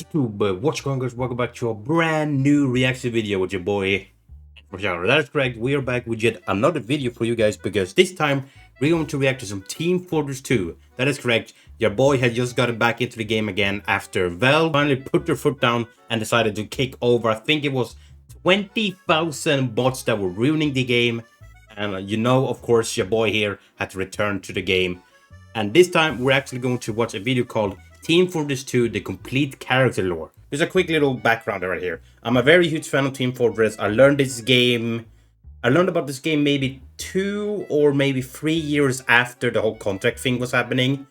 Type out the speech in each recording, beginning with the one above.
YouTube, what's going on, guys? Welcome back to a brand new reaction video with your boy. That is correct. We are back with yet another video for you guys because this time we're going to react to some Team Fortress 2. That is correct. Your boy had just gotten back into the game again after Valve finally put their foot down and decided to kick over. I think it was 20,000 bots that were ruining the game. And you know, of course, your boy here had to return to the game. And this time we're actually going to watch a video called Team Fortress 2, the complete character lore. There's a quick little background right here. I'm a very huge fan of Team Fortress. I learned about this game maybe 2 or maybe 3 years after the whole contract thing was happening.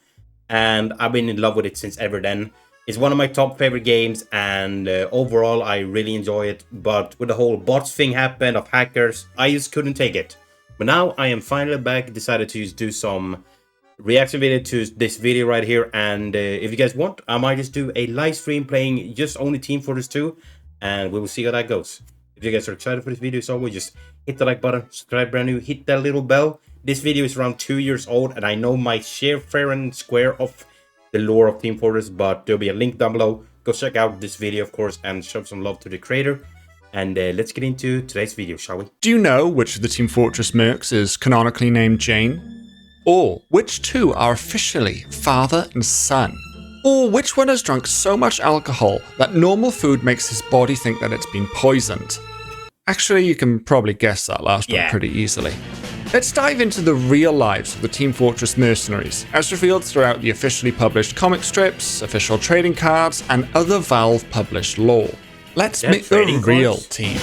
And I've been in love with it since ever then. It's one of my top favorite games, and overall I really enjoy it. But with the whole bots thing happened of hackers, I just couldn't take it. But now I am finally back, decided to just do some reaction video to this video right here, and if you guys want, I might just do a live stream playing just only Team Fortress 2, and we will see how that goes. If you guys are excited for this video, as always, just hit the like button, subscribe brand new, hit that little bell. This video is around 2 years old, and I know my share fair and square of the lore of Team Fortress, but there'll be a link down below. Go check out this video, of course, and show some love to the creator. And let's get into today's video, shall we? Do you know which of the Team Fortress mercs is canonically named Jane? Or which two are officially father and son? Or which one has drunk so much alcohol that normal food makes his body think that it's been poisoned? Actually, you can probably guess that last one pretty easily. Let's dive into the real lives of the Team Fortress mercenaries, as revealed throughout the officially published comic strips, official trading cards, and other Valve-published lore. Let's meet the real team.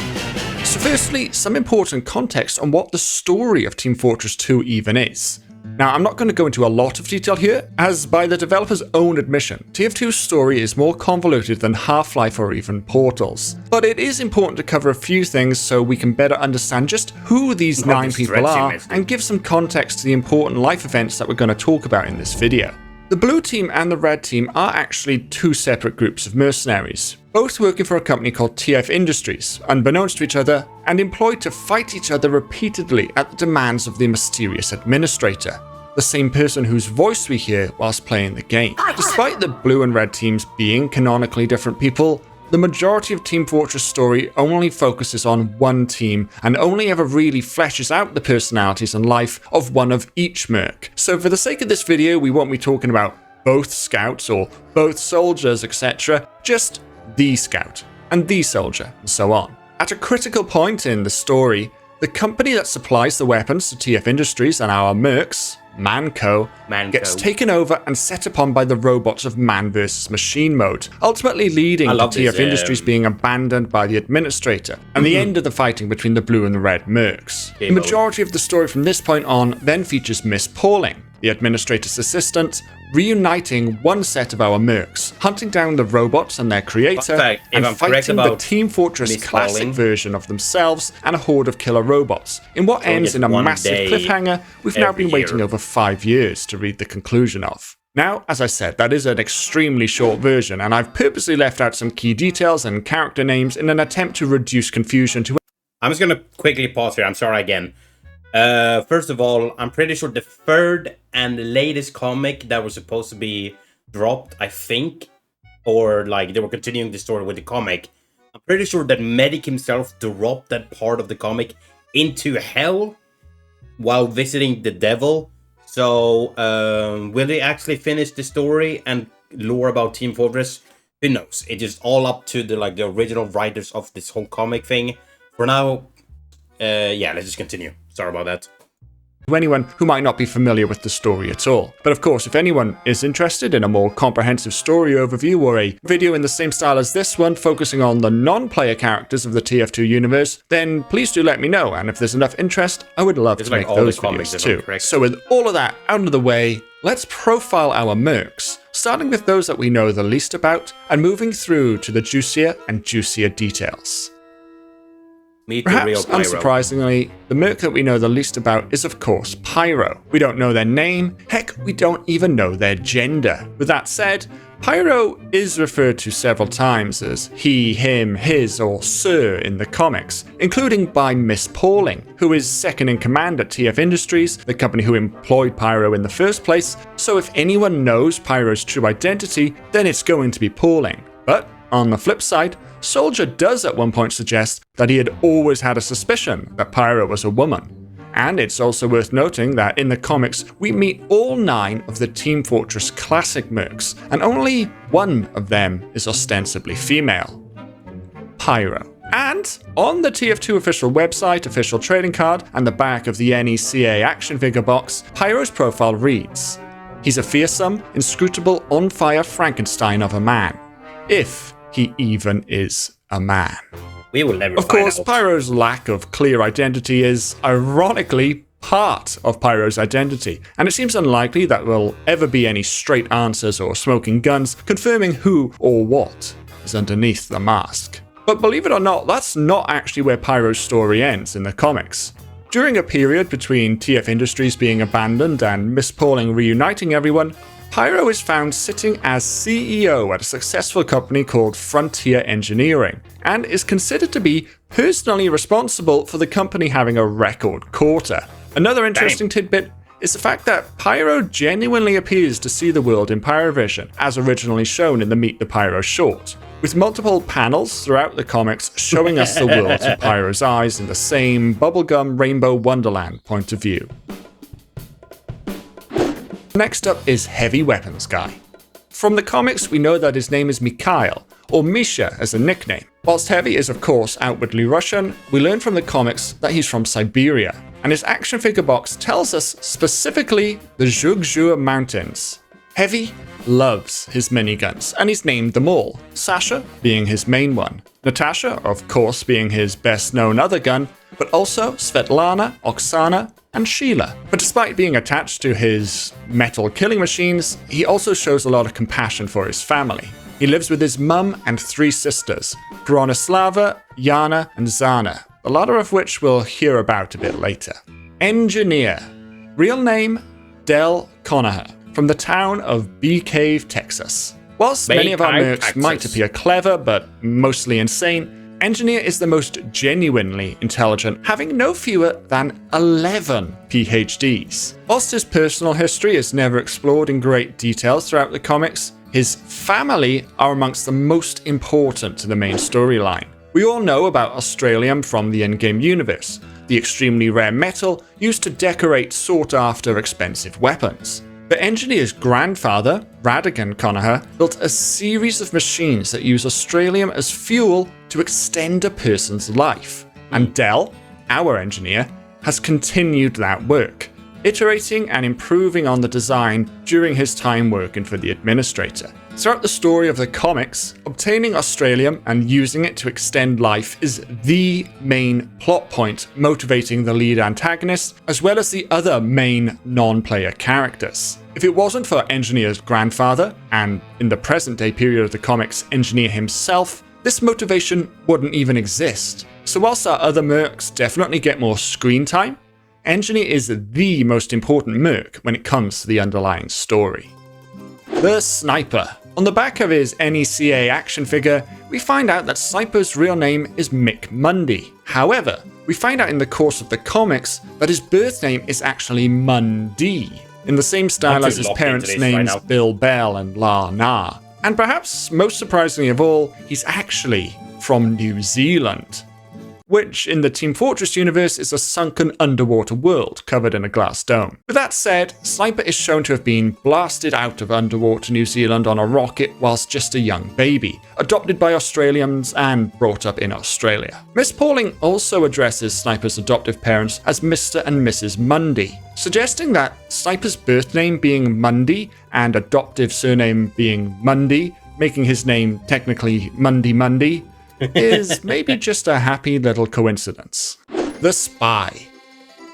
So firstly, some important context on what the story of Team Fortress 2 even is. Now, I'm not going to go into a lot of detail here, as by the developer's own admission, TF2's story is more convoluted than Half-Life or even Portal's. But it is important to cover a few things so we can better understand just who these 9 people are and give some context to the important life events that we're going to talk about in this video. The blue team and the red team are actually 2 separate groups of mercenaries, both working for a company called TF2's, unbeknownst to each other, and employed to fight each other repeatedly at the demands of the mysterious administrator, the same person whose voice we hear whilst playing the game. Despite the blue and red teams being canonically different people, the majority of Team Fortress story only focuses on one team and only ever really fleshes out the personalities and life of one of each merc. So for the sake of this video, we won't be talking about both scouts or both soldiers, etc. Just the scout and the soldier and so on. At a critical point in the story, the company that supplies the weapons to TF2's and our mercs, Manco, gets taken over and set upon by the robots of man versus machine mode, ultimately leading to TF2's being abandoned by the administrator, and the end of the fighting between the blue and the red mercs. The majority of the story from this point on then features Miss Pauling, the administrator's assistant, reuniting one set of our mercs, hunting down the robots and their creator, and fighting the Team Fortress classic version of themselves and a horde of killer robots, in what ends in a massive cliffhanger we've now been waiting over 5 years to read the conclusion of. Now, as I said, that is an extremely short version, and I've purposely left out some key details and character names in an attempt to reduce confusion to... I'm just gonna quickly pause here, I'm sorry again. First of all, I'm pretty sure the third and latest comic that was supposed to be dropped, I think, or like they were continuing the story with the comic, I'm pretty sure that Medic himself dropped that part of the comic into hell while visiting the devil. So, will they actually finish the story and lore about Team Fortress? Who knows? It's just all up to the original writers of this whole comic thing. For now, yeah, let's just continue. Sorry about that. To anyone who might not be familiar with the story at all. But of course, if anyone is interested in a more comprehensive story overview or a video in the same style as this one focusing on the non-player characters of the TF2 universe, then please do let me know, and if there's enough interest, I would love to make those videos too. So with all of that out of the way, let's profile our mercs, starting with those that we know the least about, and moving through to the juicier and juicier details. Perhaps unsurprisingly, the merc that we know the least about is of course Pyro. We don't know their name, heck, we don't even know their gender. With that said, Pyro is referred to several times as he, him, his, or sir in the comics, including by Miss Pauling, who is second in command at TF2's, the company who employed Pyro in the first place, so if anyone knows Pyro's true identity, then it's going to be Pauling. But On the flip side, Soldier does at one point suggest that he had always had a suspicion that Pyro was a woman. And it's also worth noting that in the comics, we meet all 9 of the Team Fortress classic mercs, and only one of them is ostensibly female. Pyro. And on the TF2 official website, official trading card, and the back of the NECA action figure box, Pyro's profile reads, "He's a fearsome, inscrutable, on-fire Frankenstein of a man. If he even is a man." We will never Of course, Pyro's lack of clear identity is, ironically, part of Pyro's identity, and it seems unlikely that there will ever be any straight answers or smoking guns confirming who or what is underneath the mask. But believe it or not, that's not actually where Pyro's story ends in the comics. During a period between TF Industries being abandoned and Miss Pauling reuniting everyone, Pyro is found sitting as CEO at a successful company called Frontier Engineering, and is considered to be personally responsible for the company having a record quarter. Another interesting tidbit is the fact that Pyro genuinely appears to see the world in Pyrovision, as originally shown in the Meet the Pyro short, with multiple panels throughout the comics showing us the world through Pyro's eyes in the same bubblegum rainbow wonderland point of view. Next up is Heavy Weapons Guy. From the comics, we know that his name is Mikhail, or Misha as a nickname. Whilst Heavy is of course outwardly Russian, we learn from the comics that he's from Siberia, and his action figure box tells us specifically the Zhugzhou Mountains. Heavy loves his miniguns, and he's named them all, Sasha being his main one, Natasha of course being his best known other gun, but also Svetlana, Oksana, and Sheila. But despite being attached to his metal killing machines, he also shows a lot of compassion for his family. He lives with his mum and 3 sisters, Bronislava, Yana, and Zana, the latter of which we'll hear about a bit later. Engineer. Real name, Del Conacher, from the town of Bee Cave, Texas. Whilst many of our mercs might appear clever, but mostly insane, Engineer is the most genuinely intelligent, having no fewer than 11 PhDs. Whilst his personal history is never explored in great detail throughout the comics, his family are amongst the most important to the main storyline. We all know about Australium from the Endgame universe, the extremely rare metal used to decorate sought-after expensive weapons. But Engineer's grandfather, Radigan Conacher, built a series of machines that use Australium as fuel to extend a person's life. And Del, our engineer, has continued that work, iterating and improving on the design during his time working for the administrator. Throughout the story of the comics, obtaining Australium and using it to extend life is the main plot point motivating the lead antagonist, as well as the other main non-player characters. If it wasn't for Engineer's grandfather, and in the present day period of the comics, Engineer himself, this motivation wouldn't even exist. So whilst our other mercs definitely get more screen time, Engineer is the most important merc when it comes to the underlying story. The Sniper. On the back of his NECA action figure, we find out that Sniper's real name is Mick Mundy. However, we find out in the course of the comics that his birth name is actually Mundy, in the same style as his parents' names Bill Bell and La Na. And perhaps most surprisingly of all, he's actually from New Zealand, which in the Team Fortress universe is a sunken underwater world covered in a glass dome. With that said, Sniper is shown to have been blasted out of underwater New Zealand on a rocket whilst just a young baby, adopted by Australians and brought up in Australia. Miss Pauling also addresses Sniper's adoptive parents as Mr. and Mrs. Mundy, suggesting that Sniper's birth name being Mundy and adoptive surname being Mundy, making his name technically Mundy Mundy, is maybe just a happy little coincidence. The Spy.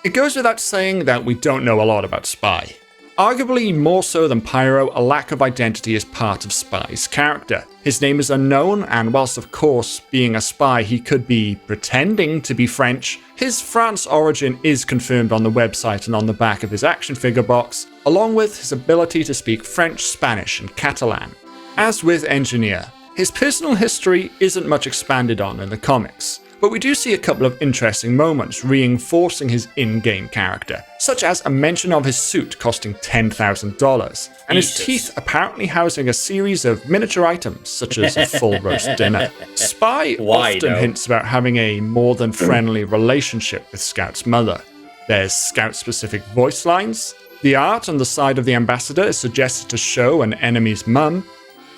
It goes without saying that we don't know a lot about Spy. Arguably more so than Pyro, a lack of identity is part of Spy's character. His name is unknown, and whilst of course being a spy he could be pretending to be French, his France origin is confirmed on the website and on the back of his action figure box, along with his ability to speak French, Spanish and Catalan. As with Engineer, his personal history isn't much expanded on in the comics, but we do see a couple of interesting moments reinforcing his in-game character, such as a mention of his suit costing $10,000, and his Jesus. teeth apparently housing a series of miniature items, such as a full roast dinner. Spy Why, often though? hints about having a more than friendly relationship with Scout's mother. There's Scout-specific voice lines, the art on the side of the ambassador is suggested to show an enemy's mum,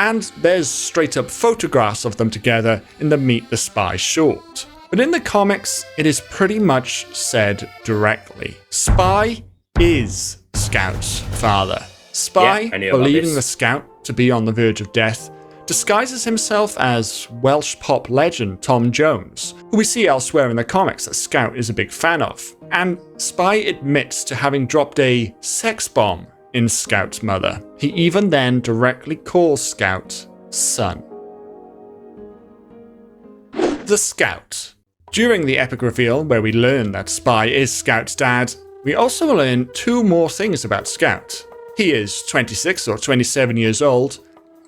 and there's straight-up photographs of them together in the Meet the Spy short. But in the comics, it is pretty much said directly. Spy is Scout's father. Spy, Yeah, I knew about believing this. the Scout to be on the verge of death, disguises himself as Welsh pop legend Tom Jones, who we see elsewhere in the comics that Scout is a big fan of. And Spy admits to having dropped a sex bomb in Scout's mother. He even then directly calls Scout son. The Scout. During the epic reveal where we learn that Spy is Scout's dad, we also learn two more things about Scout. He is 26 or 27 years old,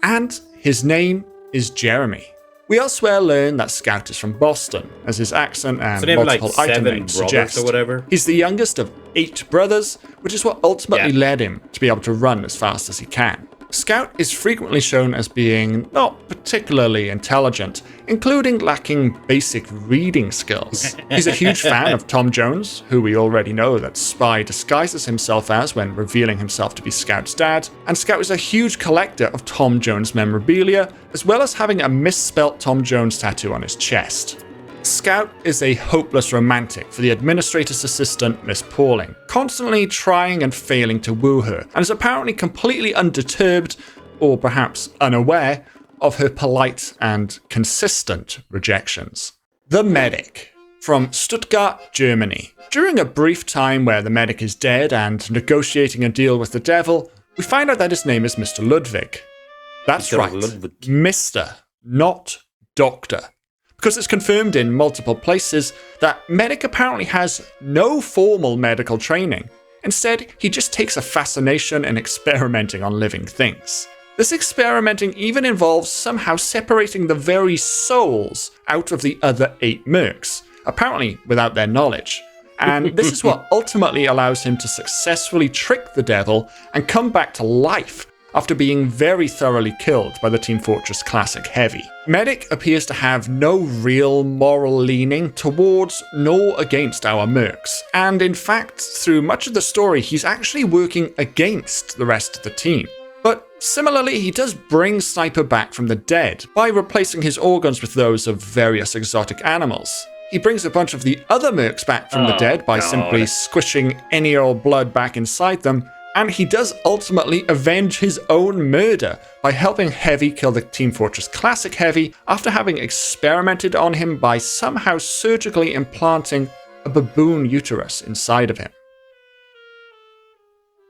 and his name is Jeremy. We elsewhere learn that Scout is from Boston, as his accent and So they have multiple like item 7 names brothers suggest. or whatever? He's the youngest of 8 brothers, which is what ultimately Yeah. led him to be able to run as fast as he can. Scout is frequently shown as being not particularly intelligent, including lacking basic reading skills. He's a huge fan of Tom Jones, who we already know that Spy disguises himself as when revealing himself to be Scout's dad, and Scout is a huge collector of Tom Jones memorabilia, as well as having a misspelt Tom Jones tattoo on his chest. Scout is a hopeless romantic for the administrator's assistant, Miss Pauling, constantly trying and failing to woo her, and is apparently completely undeterred, or perhaps unaware, of her polite and consistent rejections. The Medic. From Stuttgart, Germany. During a brief time where the medic is dead and negotiating a deal with the devil, we find out that his name is Mr. Ludwig. That's Mr. right, Ludwig. Mr., not Doctor. Because it's confirmed in multiple places that Medic apparently has no formal medical training. Instead, he just takes a fascination in experimenting on living things. This experimenting even involves somehow separating the very souls out of the other 8 mercs, apparently without their knowledge. And this is what ultimately allows him to successfully trick the devil and come back to life after being very thoroughly killed by the Team Fortress Classic Heavy. Medic appears to have no real moral leaning towards nor against our mercs, and in fact, through much of the story, he's actually working against the rest of the team. But similarly, he does bring Sniper back from the dead by replacing his organs with those of various exotic animals. He brings a bunch of the other mercs back from the dead by simply squishing any old blood back inside them, and he does ultimately avenge his own murder by helping Heavy kill the Team Fortress Classic Heavy after having experimented on him by somehow surgically implanting a baboon uterus inside of him.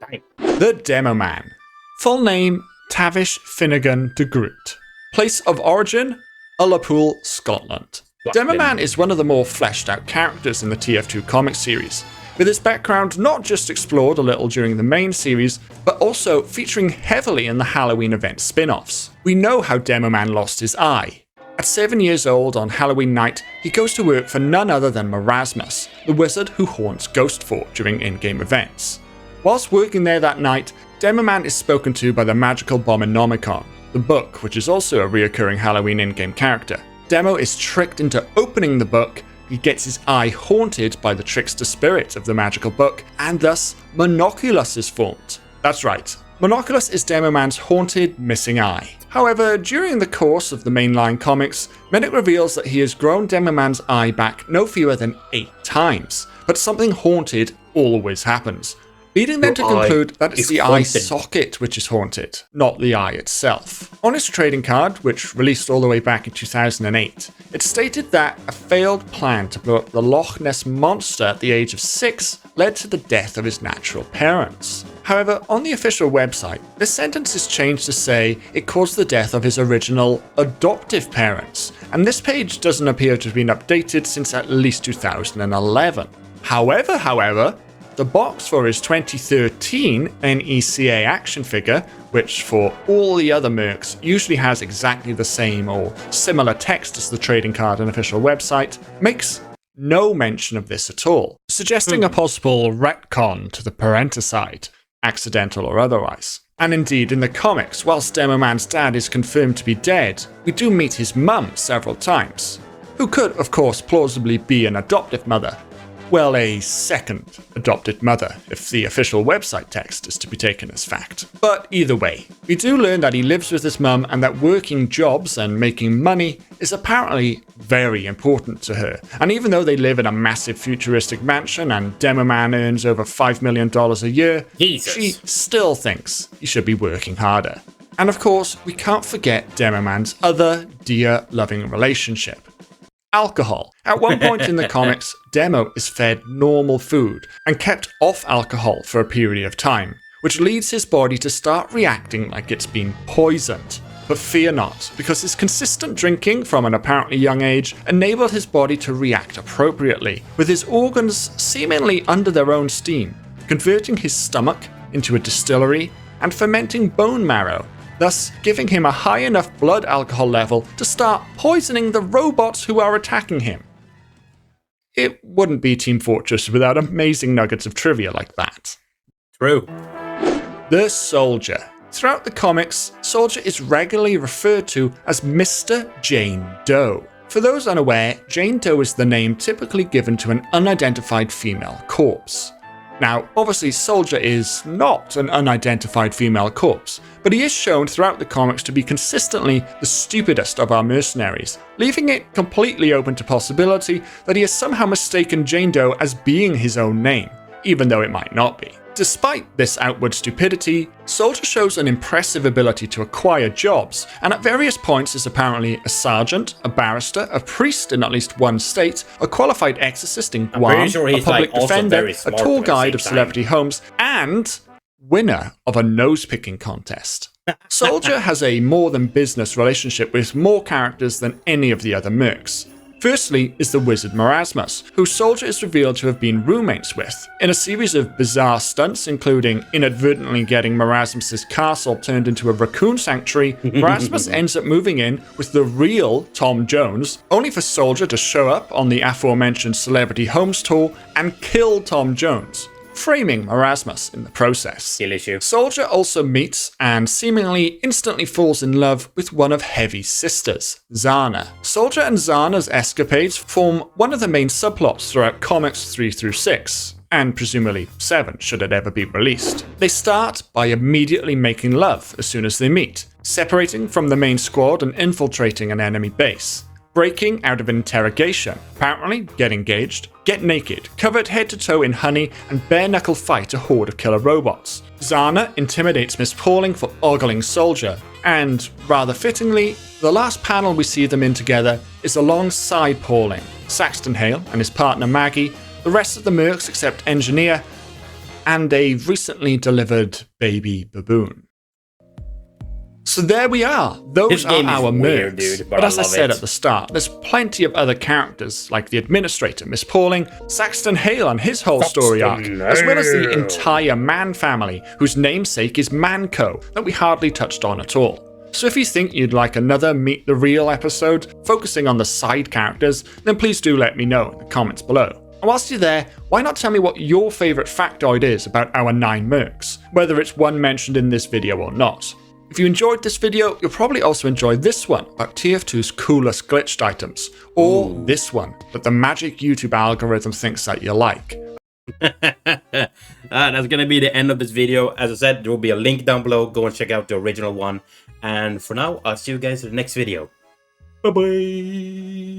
Dang. The Demoman. Full name, Tavish Finnegan de Groot. Place of origin, Ullapool, Scotland. Demoman is one of the more fleshed out characters in the TF2 comic series, with his background not just explored a little during the main series, but also featuring heavily in the Halloween event spin-offs. We know how Demoman lost his eye. At 7 years old on Halloween night, he goes to work for none other than Marasmus, the wizard who haunts Ghost Fort during in-game events. Whilst working there that night, Demoman is spoken to by the magical Bombenomicon, the book, which is also a reoccurring Halloween in-game character. Demo is tricked into opening the book, he gets his eye haunted by the trickster spirit of the magical book, and thus Monoculus is formed. That's right, Monoculus is Demoman's haunted, missing eye. However, during the course of the mainline comics, Medic reveals that he has grown Demoman's eye back no fewer than 8 times, but something haunted always happens, leading them to conclude that it's the eye socket which is haunted, not the eye itself. On his trading card, which released all the way back in 2008, it stated that a failed plan to blow up the Loch Ness Monster at the age of 6 led to the death of his natural parents. However, on the official website, this sentence is changed to say it caused the death of his original adoptive parents, and this page doesn't appear to have been updated since at least 2011. However, the box for his 2013 NECA action figure, which for all the other mercs usually has exactly the same or similar text as the trading card and official website, makes no mention of this at all, suggesting a possible retcon to the parenticide, accidental or otherwise. And indeed, in the comics, whilst Demoman's dad is confirmed to be dead, we do meet his mum several times, who could, of course, plausibly be an adoptive mother. Well, a second adopted mother, if the official website text is to be taken as fact. But either way, we do learn that he lives with his mum and that working jobs and making money is apparently very important to her. And even though they live in a massive futuristic mansion and Demoman earns over $5 million a year, she still thinks he should be working harder. And of course, we can't forget Demoman's other dear loving relationship. Alcohol. At one point in the comics, Demo is fed normal food and kept off alcohol for a period of time, which leads his body to start reacting like it's been poisoned. But fear not, because his consistent drinking from an apparently young age enabled his body to react appropriately, with his organs seemingly under their own steam, converting his stomach into a distillery and fermenting bone marrow, thus giving him a high enough blood alcohol level to start poisoning the robots who are attacking him. It wouldn't be Team Fortress without amazing nuggets of trivia like that. True. The Soldier. Throughout the comics, Soldier is regularly referred to as Mr. Jane Doe. For those unaware, Jane Doe is the name typically given to an unidentified female corpse. Now, obviously, Soldier is not an unidentified female corpse, but he is shown throughout the comics to be consistently the stupidest of our mercenaries, leaving it completely open to possibility that he has somehow mistaken Jane Doe as being his own name, even though it might not be. Despite this outward stupidity, Soldier shows an impressive ability to acquire jobs, and at various points is apparently a sergeant, a barrister, a priest in at least one state, a qualified exorcist in Guam, a public defender, a tour guide of celebrity homes, and winner of a nose-picking contest. Soldier has a more than business relationship with more characters than any of the other mercs. Firstly is the wizard Marasmus, who Soldier is revealed to have been roommates with. In a series of bizarre stunts, including inadvertently getting Marasmus's castle turned into a raccoon sanctuary, Marasmus ends up moving in with the real Tom Jones, only for Soldier to show up on the aforementioned Celebrity Homes tour and kill Tom Jones, framing Marasmus in the process. Skill issue. Soldier also meets and seemingly instantly falls in love with one of Heavy's sisters, Zana. Soldier and Zana's escapades form one of the main subplots throughout comics 3 through 6, and presumably 7 should it ever be released. They start by immediately making love as soon as they meet, separating from the main squad and infiltrating an enemy base. Breaking out of interrogation, apparently get engaged, get naked, covered head to toe in honey, and bare-knuckle fight a horde of killer robots. Zana intimidates Miss Pauling for ogling Soldier, and, rather fittingly, the last panel we see them in together is alongside Pauling, Saxton Hale and his partner Maggie, the rest of the mercs except Engineer, and a recently delivered baby baboon. So there we are. Those are our mercs. Dude, but as I said at the start, there's plenty of other characters like the administrator, Miss Pauling, Saxton Hale and his whole story arc, as well as the entire Man family, whose namesake is Manco, that we hardly touched on at all. So if you think you'd like another Meet the Real episode, focusing on the side characters, then please do let me know in the comments below. And whilst you're there, why not tell me what your favourite factoid is about our 9 mercs, whether it's one mentioned in this video or not. If you enjoyed this video, you'll probably also enjoy this one about TF2's coolest glitched items, or this one that the magic YouTube algorithm thinks that you like. That's gonna be the end of this video. As I said, there will be a link down below. Go and check out the original one. And for now, I'll see you guys in the next video. Bye bye.